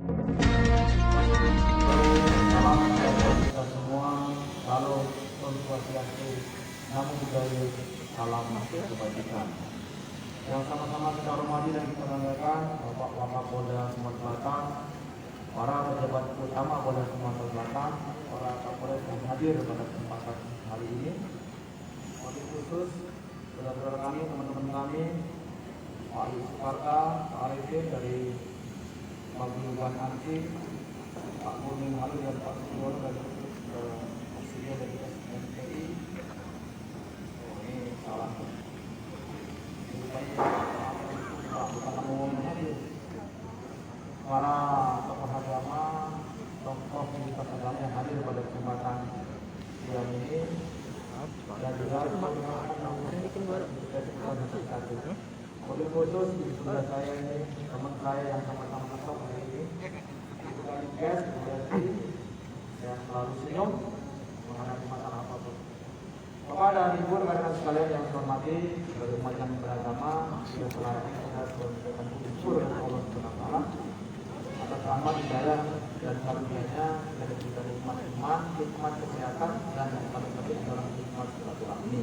Salam sejahtera kita semua, salam swastiastu, namo buddhaya, salam kebajikan. Yang sama-sama kita hormati dan kita banggakan Bapak Wakapolda Sumatera Selatan, para pejabat utama Polda Sumatera Selatan, para Kapolres yang hadir pada kesempatan hari ini. Wabil khusus saudara-saudara kami, teman-teman kami, Pak Yusuf Parta, Pak Arifin dari Paguyuban Ansi, Pak Murni Halu dan Pak Suyono dari Oksigen dari SMPI. Ini salah. Bukan ngomongnya dia. Para tokoh agama, tokoh komunitas agama yang hadir pada kesempatan siang ini, dan juga mobil khusus di sebelah saya ini teman saya yang sama-sama masuk hari ini, itu kali guys yang selalu senyum menghadapi masalah apapun. Bapak dan Ibu rekan-rekan sekalian yang saya hormati, dari umat yang beragama, sudah selayaknya kita mengucapkan syukur kepada Allah Subhanahu wa taala atas rahmat hidayah dan karunia-Nya dari kita nikmat iman, nikmat kesehatan, dan yang paling penting adalah nikmat silaturahmi.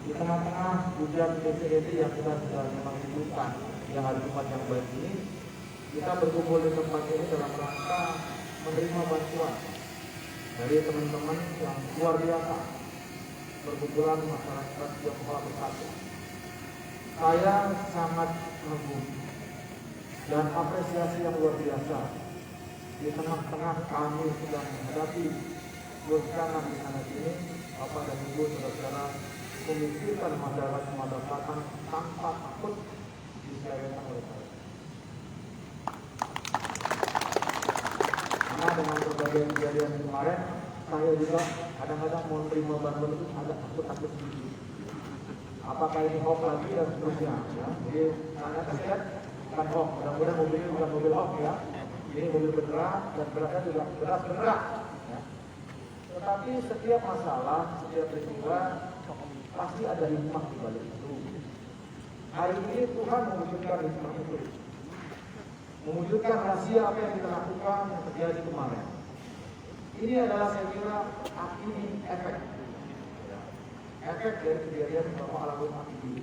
Di tengah-tengah hujan PPDB yang kita sudah memang rindukan yang hari Jumat yang baik ini, kita berkumpul di tempat ini dalam rangka menerima bantuan dari teman-teman yang luar biasa, berkumpulan masyarakat Tionghoa bersatu. Saya sangat mengagumi dan apresiasi yang luar biasa di tengah-tengah kami sedang menghadapi goncangan di sana sini. Bapak dan Ibu saudara-saudara memikirkan masyarakat Sumatera Selatan tanpa takut diselewengkan oleh saya. Karena dengan berbagai kejadian kemarin, saya juga kadang-kadang mau menerima bantuan itu agak takut-takut sedikit. Apakah ini hoax lagi dan seterusnya? Ya. Jadi saya kasihan bukan hoax. Mudah-mudahan mobil ini bukan mobil hoax ya. Ini mobil beneran dan berasnya juga beras beneran. Ya. Tetapi setiap masalah, setiap peristiwa pasti ada hikmah di balik itu. Hari ini Tuhan mewujudkan hikmah itu, mewujudkan rahasia apa yang kita lakukan yang terjadi kemarin. Ini adalah saya kira ini efek dari kejadian Bapak almarhum Habibie.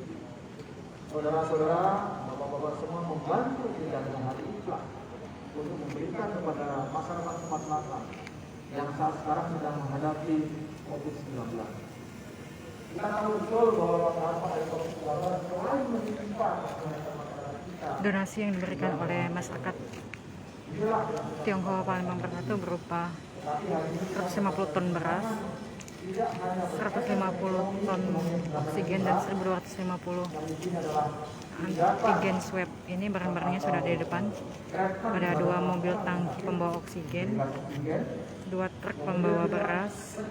Saudara-saudara, bapak-bapak semua membantu kita dengan hal ikhlas untuk memberikan kepada masyarakat Sumatera Selatan yang saat sekarang sedang menghadapi COVID-19. Kita tahu betul bahwa masyarakat dari COVID-19 selalu menimpa masyarakat kita. Donasi yang diberikan oleh masyarakat Tionghoa Palembang Bersatu berupa 150 ton beras, 150 ton oksigen, dan 1.250 antigen swab. Ini barang-barangnya sudah ada di depan. Ada 2 mobil tangki pembawa oksigen, 2 truk pembawa beras,